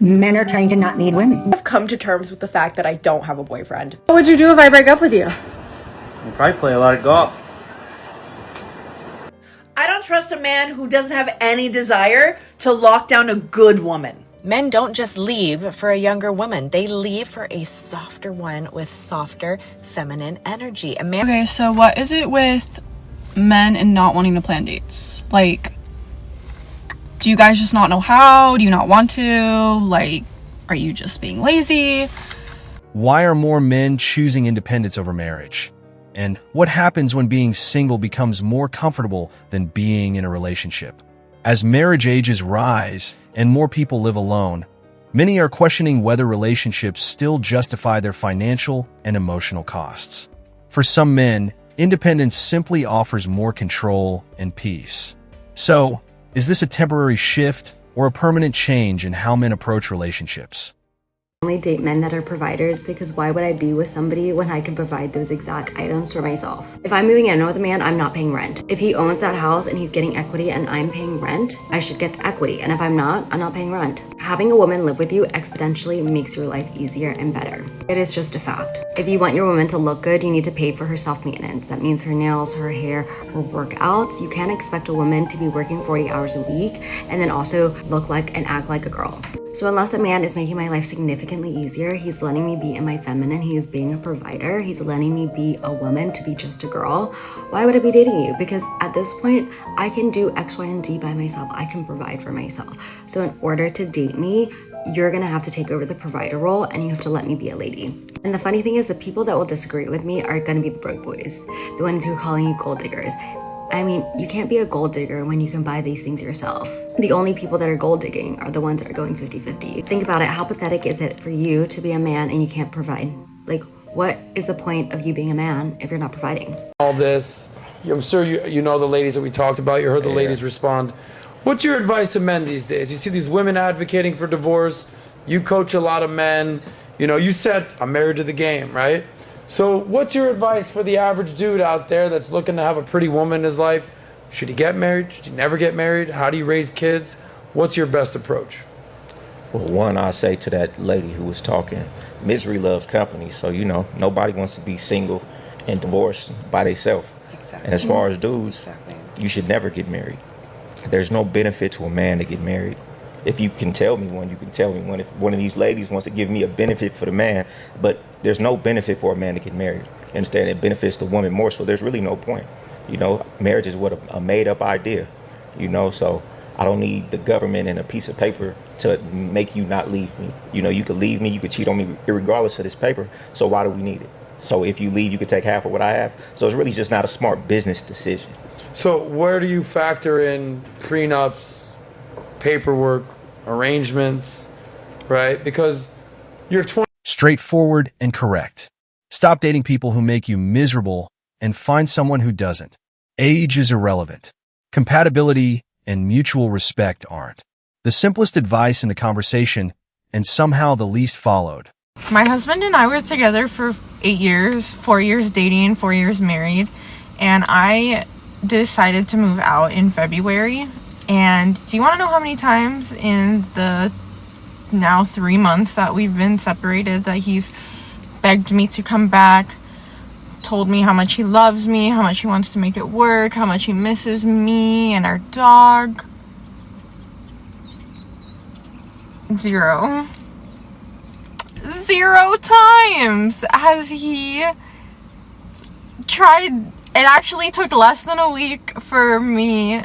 Men are trying to not need women. I've come to terms with the fact that I don't have a boyfriend. What would you do if I break up with you? I'd probably play a lot of golf. I don't trust a man who doesn't have any desire to lock down a good woman. Men don't just leave for a younger woman. They leave for a softer one with softer feminine energy. A man. Okay, so what is it with men and not wanting to plan dates? Like, do you guys just not know how? Do you not want to? Like, are you just being lazy? Why are more men choosing independence over marriage? And what happens when being single becomes more comfortable than being in a relationship? As marriage ages rise and more people live alone, many are questioning whether relationships still justify their financial and emotional costs. For some men, independence simply offers more control and peace. So, is this a temporary shift or a permanent change in how men approach relationships? Only date men that are providers, because why would I be with somebody when I can provide those exact items for myself? If I'm moving in with a man, I'm not paying rent. If he owns that house and he's getting equity and I'm paying rent, I should get the equity. And if I'm not paying rent. Having a woman live with you exponentially makes your life easier and better. It is just a fact. If you want your woman to look good, you need to pay for her self-maintenance. That means her nails, her hair, her workouts. You can't expect a woman to be working 40 hours a week and then also look like and act like a girl. So unless a man is making my life significantly easier, he's letting me be in my feminine, he is being a provider, he's letting me be a woman to be just a girl, why would I be dating you? Because at this point, I can do X, Y, and Z by myself. I can provide for myself. So in order to date me, you're gonna have to take over the provider role and you have to let me be a lady. And the funny thing is, the people that will disagree with me are gonna be the broke boys, the ones who are calling you gold diggers. I mean, you can't be a gold digger when you can buy these things yourself. The only people that are gold digging are the ones that are going 50-50. Think about it, how pathetic is it for you to be a man and you can't provide? Like, what is the point of you being a man if you're not providing? All this, I'm sure you know the ladies that we talked about, you heard the ladies respond. What's your advice to men these days? You see these women advocating for divorce, you coach a lot of men, you said, I'm married to the game, right? So what's your advice for the average dude out there that's looking to have a pretty woman in his life? Should he get married? Should he never get married? How do you raise kids? What's your best approach? Well, one, I say to that lady who was talking, misery loves company. So, nobody wants to be single and divorced by themselves. Exactly. And as far as dudes, you should never get married. There's no benefit to a man to get married. If you can tell me one, you can tell me one. If one of these ladies wants to give me a benefit for the man, but there's no benefit for a man to get married. Understand? It benefits the woman more, so there's really no point. Marriage is what a made-up idea. So I don't need the government and a piece of paper to make you not leave me. You could leave me, you could cheat on me irregardless of this paper, so why do we need it? So if you leave, you could take half of what I have. So it's really just not a smart business decision. So where do you factor in prenups, paperwork, arrangements, right? Because you're 20. Straightforward and correct. Stop dating people who make you miserable and find someone who doesn't. Age is irrelevant. Compatibility and mutual respect aren't. The simplest advice in the conversation, and somehow the least followed. My husband and I were together for 8 years, 4 years dating, 4 years married, and I decided to move out in February. And do you want to know how many times in the now 3 months that we've been separated that he's begged me to come back, told me how much he loves me, how much he wants to make it work, how much he misses me and our dog? 0 times has he tried. It actually took less than a week for me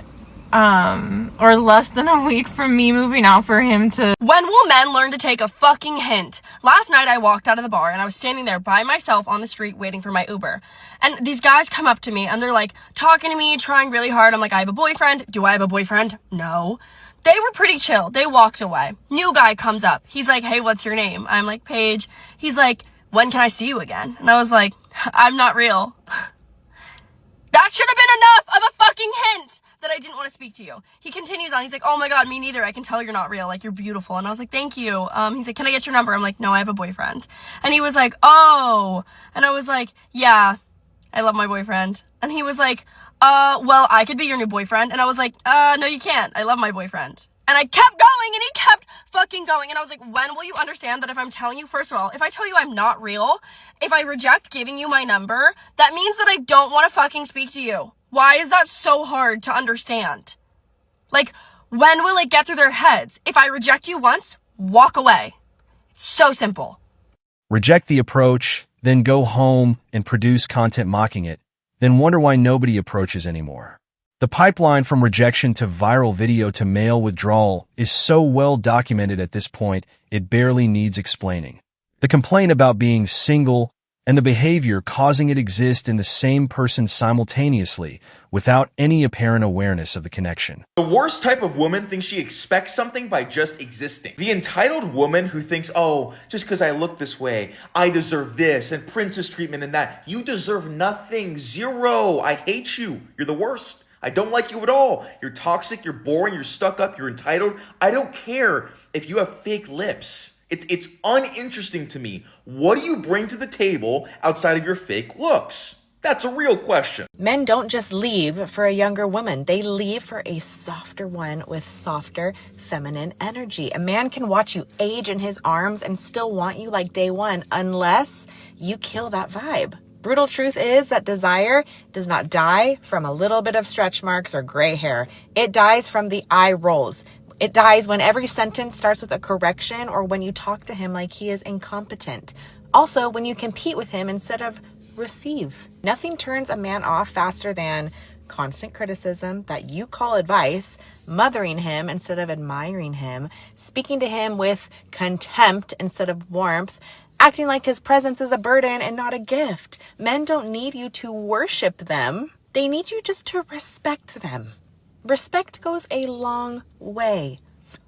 or less than a week from me moving out for him to... When will men learn to take a fucking hint? Last night I walked out of the bar and I was standing there by myself on the street waiting for my Uber. And these guys come up to me and they're like talking to me, trying really hard. I'm like, I have a boyfriend. Do I have a boyfriend? No. They were pretty chill. They walked away. New guy comes up. He's like, hey, what's your name? I'm like, Paige. He's like, when can I see you again? And I was like, I'm not real. That should have been enough of a fucking hint that I didn't want to speak to you. He continues on. He's like, oh my God, me neither. I can tell you're not real. Like, you're beautiful. And I was like, thank you. He's like, can I get your number? I'm like, no, I have a boyfriend. And he was like, oh. And I was like, yeah, I love my boyfriend. And he was like, well, I could be your new boyfriend. And I was like, no, you can't. I love my boyfriend. And I kept going, and he kept fucking going. And I was like, when will you understand that if I'm telling you, first of all, if I tell you I'm not real, if I reject giving you my number, that means that I don't want to fucking speak to you. Why is that so hard to understand? Like, when will it get through their heads? If I reject you once, walk away. It's so simple. Reject the approach, then go home and produce content mocking it, then wonder why nobody approaches anymore. The pipeline from rejection to viral video to male withdrawal is so well documented at this point, it barely needs explaining. The complaint about being single and the behavior causing it exist in the same person simultaneously without any apparent awareness of the connection. The worst type of woman thinks she expects something by just existing. The entitled woman who thinks, oh, just because I look this way, I deserve this and princess treatment and that. You deserve nothing. Zero. I hate you. You're the worst. I don't like you at all. You're toxic, you're boring, you're stuck up, you're entitled. I don't care if you have fake lips. It's uninteresting to me. What do you bring to the table outside of your fake looks? That's a real question. Men don't just leave for a younger woman. They leave for a softer one with softer feminine energy. A man can watch you age in his arms and still want you like day one unless you kill that vibe. Brutal truth is that desire does not die from a little bit of stretch marks or gray hair. It dies from the eye rolls. It dies when every sentence starts with a correction or when you talk to him like he is incompetent. Also, when you compete with him instead of receive. Nothing turns a man off faster than constant criticism that you call advice, mothering him instead of admiring him, speaking to him with contempt instead of warmth, acting like his presence is a burden and not a gift. Men don't need you to worship them. They need you just to respect them. Respect goes a long way.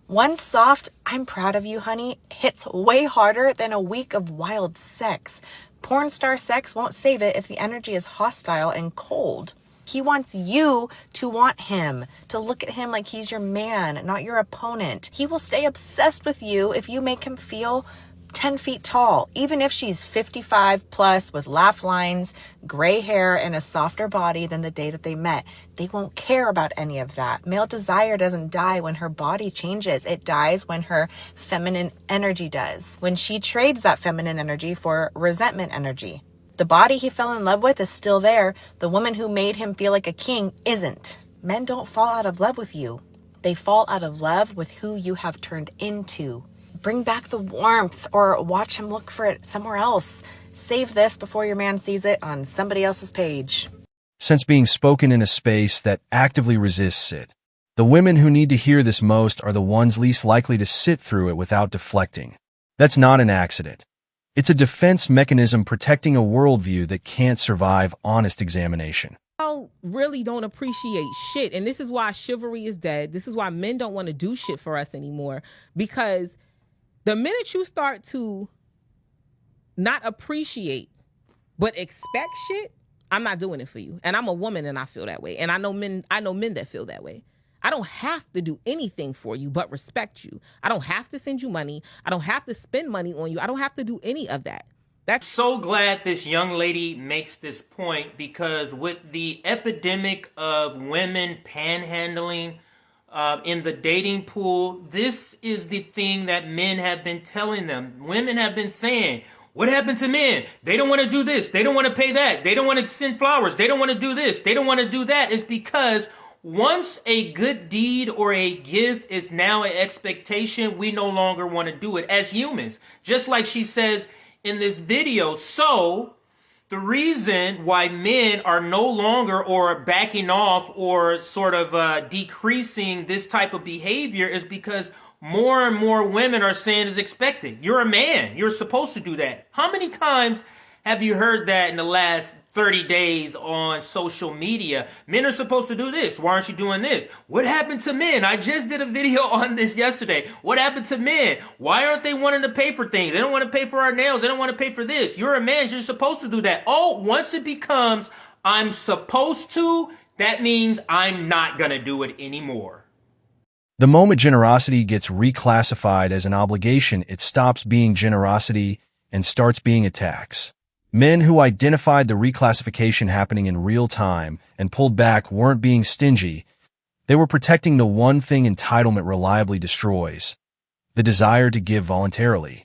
One soft, I'm proud of you, honey, hits way harder than a week of wild sex. Porn star sex won't save it if the energy is hostile and cold. He wants you to want him, to look at him like he's your man, not your opponent. He will stay obsessed with you if you make him feel 10 feet tall, even if she's 55 plus with laugh lines, gray hair, and a softer body than the day that they met. They won't care about any of that. Male desire doesn't die when her body changes. It dies when her feminine energy does. When she trades that feminine energy for resentment energy. The body he fell in love with is still there. The woman who made him feel like a king isn't. Men don't fall out of love with you. They fall out of love with who you have turned into. Bring back the warmth or watch him look for it somewhere else. Save this before your man sees it on somebody else's page. Since being spoken in a space that actively resists it, the women who need to hear this most are the ones least likely to sit through it without deflecting. That's not an accident. It's a defense mechanism protecting a worldview that can't survive honest examination. Really don't appreciate shit. And this is why chivalry is dead. This is why men don't want to do shit for us anymore. Because the minute you start to not appreciate, but expect shit, I'm not doing it for you. And I'm a woman and I feel that way. And I know men that feel that way. I don't have to do anything for you but respect you. I don't have to send you money. I don't have to spend money on you. I don't have to do any of that. That's so glad this young lady makes this point, because with the epidemic of women panhandling in the dating pool, this is the thing that men have been telling them. Women have been saying, what happened to men? They don't want to do this. They don't want to pay that. They don't want to send flowers. They don't want to do this. They don't want to do that. It's because once a good deed or a gift is now an expectation, we no longer want to do it as humans. Just like she says in this video. So the reason why men are no longer or backing off or sort of decreasing this type of behavior is because more and more women are saying is expected. You're a man. You're supposed to do that. How many times have you heard that in the last 30 days on social media? Men are supposed to do this. Why aren't you doing this? What happened to men? I just did a video on this yesterday. What happened to men? Why aren't they wanting to pay for things? They don't want to pay for our nails. They don't want to pay for this. You're a man. You're supposed to do that. Oh, once it becomes I'm supposed to, that means I'm not going to do it anymore. The moment generosity gets reclassified as an obligation, it stops being generosity and starts being a tax. Men who identified the reclassification happening in real time and pulled back weren't being stingy. They were protecting the one thing entitlement reliably destroys: the desire to give voluntarily.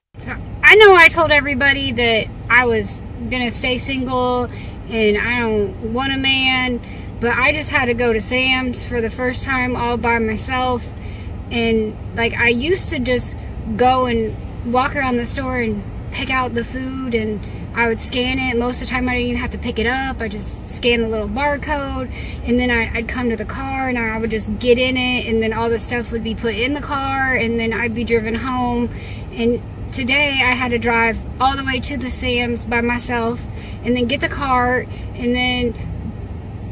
I know I told everybody that I was gonna stay single and I don't want a man, but I just had to go to Sam's for the first time all by myself. And like, I used to just go and walk around the store and pick out the food, and I would scan it. Most of the time I didn't even have to pick it up. I just scan the little barcode, and then I'd come to the car and I would just get in it, and then all the stuff would be put in the car, and then I'd be driven home. And today I had to drive all the way to the Sam's by myself, and then get the cart, and then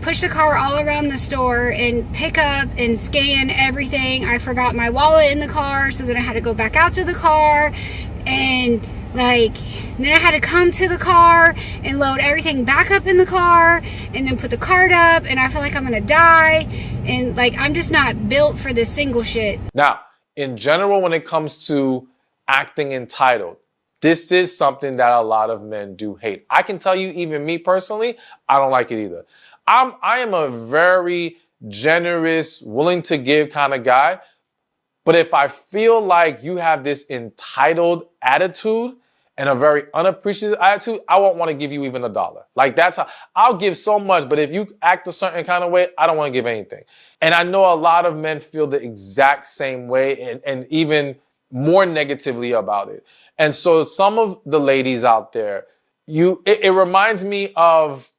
push the car all around the store and pick up and scan everything. I forgot my wallet in the car, so then I had to go back out to the car, and then I had to come to the car and load everything back up in the car and then put the cart up, and I feel like I'm gonna die, and I'm just not built for this single shit. Now, in general, when it comes to acting entitled, this is something that a lot of men do hate. I can tell you, even me personally, I don't like it either. I am a very generous, willing to give kind of guy. But if I feel like you have this entitled attitude and a very unappreciative attitude, I won't want to give you even $1. That's how I'll give so much. But if you act a certain kind of way, I don't want to give anything. And I know a lot of men feel the exact same way and even more negatively about it. And so some of the ladies out there, it reminds me of,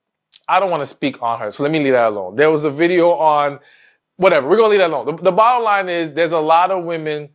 I don't want to speak on her, so let me leave that alone. There was a video on, whatever, we're going to leave that alone. The bottom line is there's a lot of women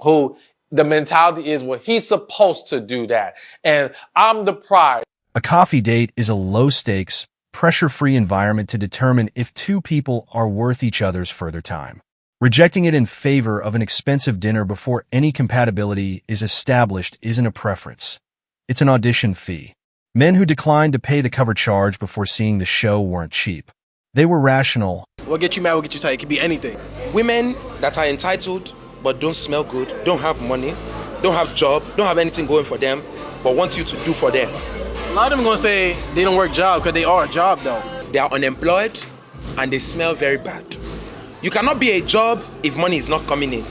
who the mentality is, well, he's supposed to do that, and I'm the prize. A coffee date is a low-stakes, pressure-free environment to determine if two people are worth each other's further time. Rejecting it in favor of an expensive dinner before any compatibility is established isn't a preference. It's an audition fee. Men who declined to pay the cover charge before seeing the show weren't cheap. They were rational. What get you mad, what get you tight? It could be anything. Women that are entitled but don't smell good, don't have money, don't have job, don't have anything going for them, but want you to do for them. A lot of them are gonna say they don't work job because they are a job though. They are unemployed and they smell very bad. You cannot be a job if money is not coming in.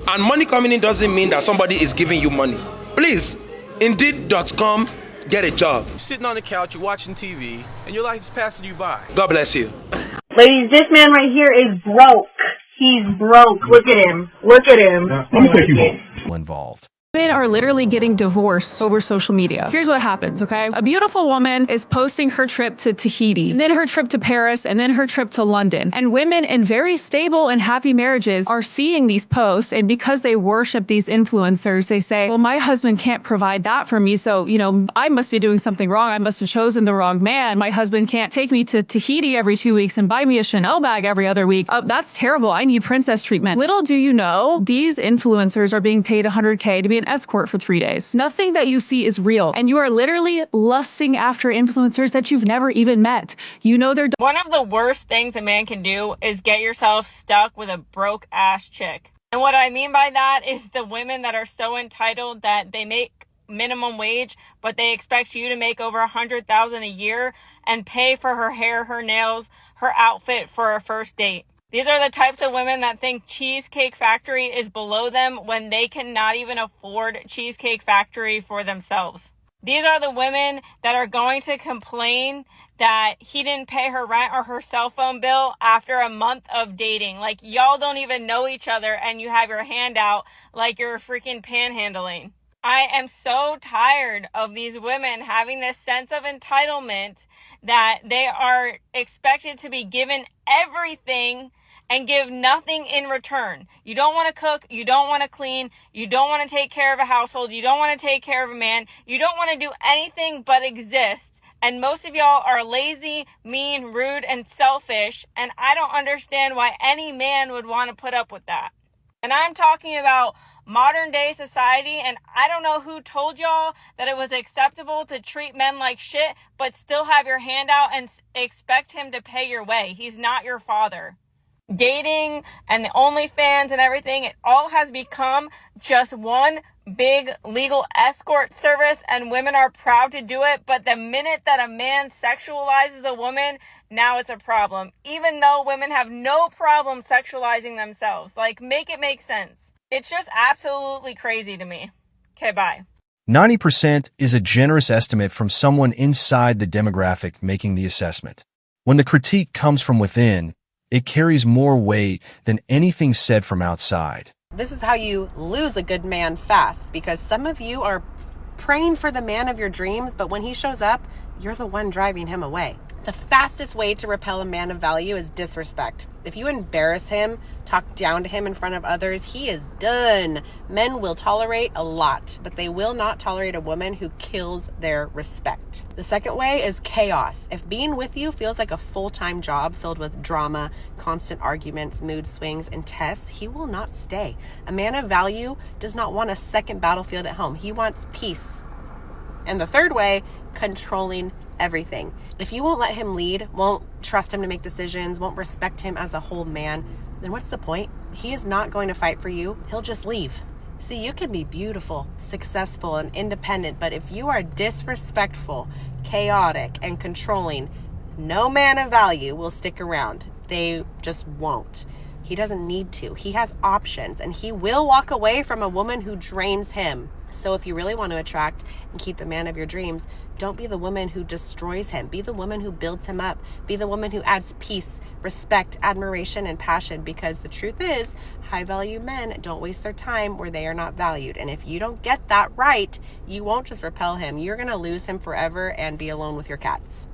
And money coming in doesn't mean that somebody is giving you money. Please, Indeed.com, get a job. You're sitting on the couch, you're watching TV, and your life is passing you by. God bless you. Ladies, this man right here is broke. He's broke. Look at him. Look at him. Let me take you home. Involved. Women are literally getting divorced over social media. Here's what happens, okay? A beautiful woman is posting her trip to Tahiti, and then her trip to Paris, and then her trip to London. And women in very stable and happy marriages are seeing these posts, and because they worship these influencers, they say, well, my husband can't provide that for me, so, I must be doing something wrong. I must have chosen the wrong man. My husband can't take me to Tahiti every 2 weeks and buy me a Chanel bag every other week. That's terrible. I need princess treatment. Little do you know, these influencers are being paid $100K to be an escort for 3 days. Nothing that you see is real, and you are literally lusting after influencers that you've never even met. They're one of the worst things a man can do is get yourself stuck with a broke ass chick. And what I mean by that is the women that are so entitled that they make minimum wage, but they expect you to make over $100,000 a year and pay for her hair, her nails, her outfit for a first date. These are the types of women that think Cheesecake Factory is below them when they cannot even afford Cheesecake Factory for themselves. These are the women that are going to complain that he didn't pay her rent or her cell phone bill after a month of dating. Y'all don't even know each other and you have your hand out like you're freaking panhandling. I am so tired of these women having this sense of entitlement that they are expected to be given everything and give nothing in return. You don't want to cook, you don't want to clean, you don't want to take care of a household, you don't want to take care of a man, you don't want to do anything but exist. And most of y'all are lazy, mean, rude, and selfish, and I don't understand why any man would want to put up with that. And I'm talking about modern day society, and I don't know who told y'all that it was acceptable to treat men like shit, but still have your hand out and expect him to pay your way. He's not your father. dating and the OnlyFans and everything, it all has become just one big legal escort service, and women are proud to do it. But the minute that a man sexualizes a woman, now it's a problem, even though women have no problem sexualizing themselves. Like, make it make sense. It's just absolutely crazy to me. Okay, bye. 90% is a generous estimate from someone inside the demographic making the assessment. When the critique comes from within, it carries more weight than anything said from outside. This is how you lose a good man fast, because some of you are praying for the man of your dreams, but when he shows up, you're the one driving him away. The fastest way to repel a man of value is disrespect. If you embarrass him, talk down to him in front of others, he is done. Men will tolerate a lot, but they will not tolerate a woman who kills their respect. The second way is chaos. If being with you feels like a full-time job filled with drama, constant arguments, mood swings, and tests, he will not stay. A man of value does not want a second battlefield at home. He wants peace. And the third way, controlling everything. If you won't let him lead, won't trust him to make decisions, won't respect him as a whole man, then what's the point? He is not going to fight for you. He'll just leave. See, you can be beautiful, successful, and independent, but if you are disrespectful, chaotic, and controlling, no man of value will stick around. They just won't. He doesn't need to. He has options, and he will walk away from a woman who drains him. So if you really want to attract and keep the man of your dreams, don't be the woman who destroys him. Be the woman who builds him up. Be the woman who adds peace, respect, admiration, and passion, because the truth is, high-value men don't waste their time where they are not valued. And if you don't get that right, you won't just repel him. You're going to lose him forever and be alone with your cats.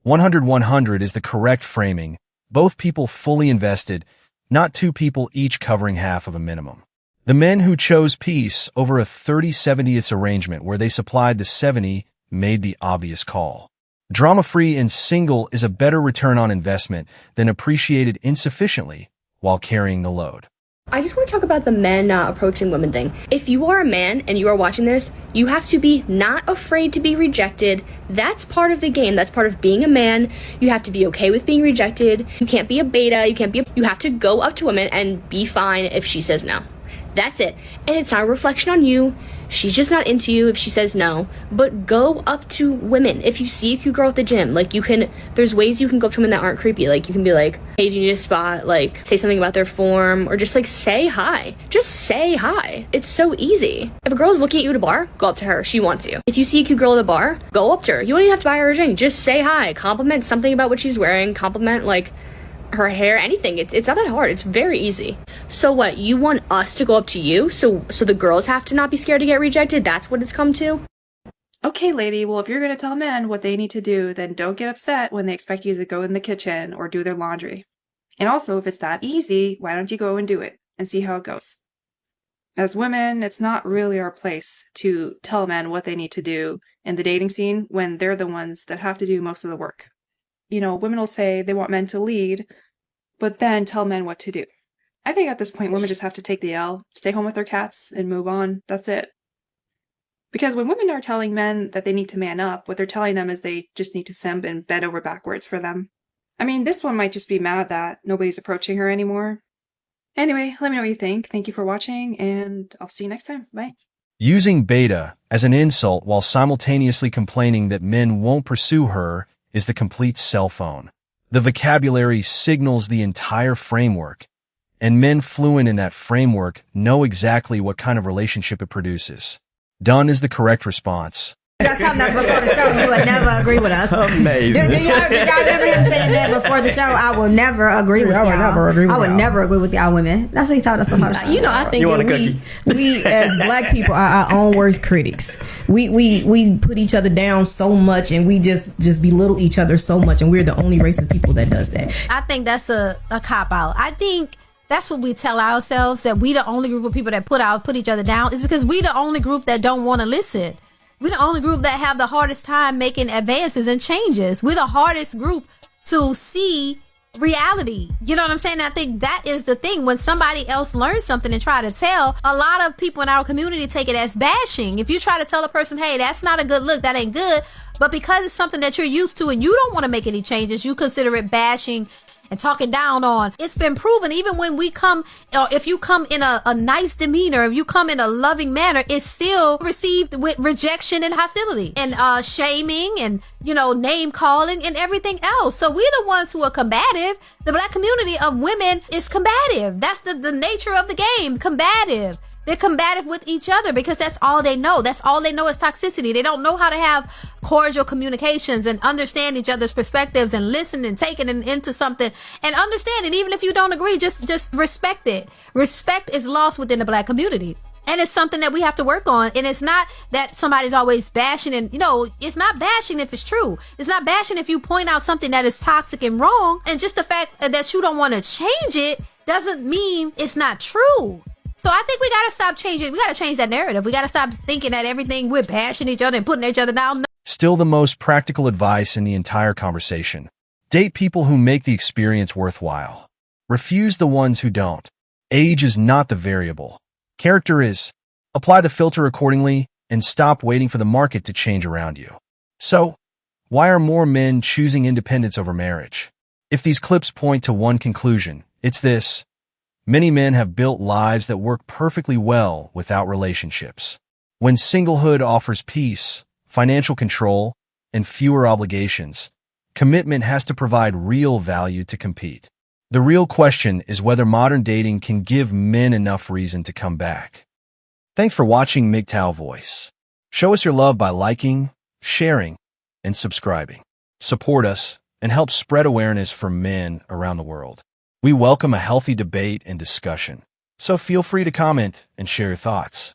100-100 is the correct framing. Both people fully invested, not two people each covering half of a minimum. The men who chose peace over a 30-70th arrangement where they supplied the 70 made the obvious call. Drama-free and single is a better return on investment than appreciated insufficiently while carrying the load. I just want to talk about the men approaching women thing. If you are a man and you are watching this, you have to be not afraid to be rejected. That's part of the game. That's part of being a man. You have to be okay with being rejected. You can't be a beta. You have to go up to women and be fine if she says no. That's it. And it's not a reflection on you. She's just not into you if she says no. But go up to women. If you see a cute girl at the gym, like, there's ways you can go up to women that aren't creepy. Like, you can be like, hey, do you need a spot? Like, say something about their form, or just like say hi. Just say hi. It's so easy. If a girl's looking at you at a bar, go up to her. She wants you. If you see a cute girl at a bar, go up to her. You don't even have to buy her a drink. Just say hi. Compliment something about what she's wearing. Compliment, like, her hair, anything. It's not that hard. It's very easy. So what, you want us to go up to you so the girls have to not be scared to get rejected? That's what it's come to? Okay, lady, well, if you're going to tell men what they need to do, then don't get upset when they expect you to go in the kitchen or do their laundry. And also, if it's that easy, why don't you go and do it and see how it goes? As women, it's not really our place to tell men what they need to do in the dating scene when they're the ones that have to do most of the work. You know, women will say they want men to lead, but then tell men what to do. I think at this point, women just have to take the L, stay home with their cats, and move on. That's it. Because when women are telling men that they need to man up, what they're telling them is they just need to simp and bend over backwards for them. I mean, this one might just be mad that nobody's approaching her anymore. Anyway, let me know what you think. Thank you for watching, and I'll see you next time. Bye. Using beta as an insult while simultaneously complaining that men won't pursue her is the complete cell phone. The vocabulary signals the entire framework, and men fluent in that framework know exactly what kind of relationship it produces. Done is the correct response. That's something that before the show you would never agree with us. Amazing. Did y'all remember him saying that before the show? I will never agree with y'all. I would never agree with y'all women. That's what he taught us on how to You know, I think that we as black people are our own worst critics. We put each other down so much, and we just belittle each other so much, and we're the only race of people that does that. I think that's a cop out. I think that's what we tell ourselves, that we the only group of people that put each other down, is because we the only group that don't want to listen. We're the only group that have the hardest time making advances and changes. We're the hardest group to see reality. You know what I'm saying? I think that is the thing. When somebody else learns something and try to tell, a lot of people in our community take it as bashing. If you try to tell a person, hey, that's not a good look, that ain't good, but because it's something that you're used to and you don't want to make any changes, you consider it bashing and talking down on. It's been proven, even when we come, if you come in a nice demeanor, if you come in a loving manner, it's still received with rejection and hostility and shaming and, name calling and everything else. So we're the ones who are combative. The Black community of women is combative. That's the nature of the game, combative. They're combative with each other because that's all they know. That's all they know is toxicity. They don't know how to have cordial communications and understand each other's perspectives and listen and take it into something and understand it. Even if you don't agree, just respect it. Respect is lost within the Black community. And it's something that we have to work on. And it's not that somebody's always bashing and, it's not bashing if it's true. It's not bashing if you point out something that is toxic and wrong. And just the fact that you don't want to change it doesn't mean it's not true. So I think we got to stop changing. We got to change that narrative. We got to stop thinking that everything we're bashing each other and putting each other down. Still the most practical advice in the entire conversation. Date people who make the experience worthwhile. Refuse the ones who don't. Age is not the variable. Character is. Apply the filter accordingly and stop waiting for the market to change around you. So, why are more men choosing independence over marriage? If these clips point to one conclusion, it's this. Many men have built lives that work perfectly well without relationships. When singlehood offers peace, financial control, and fewer obligations, commitment has to provide real value to compete. The real question is whether modern dating can give men enough reason to come back. Thanks for watching MGTOW Voice. Show us your love by liking, sharing, and subscribing. Support us and help spread awareness for men around the world. We welcome a healthy debate and discussion, so feel free to comment and share your thoughts.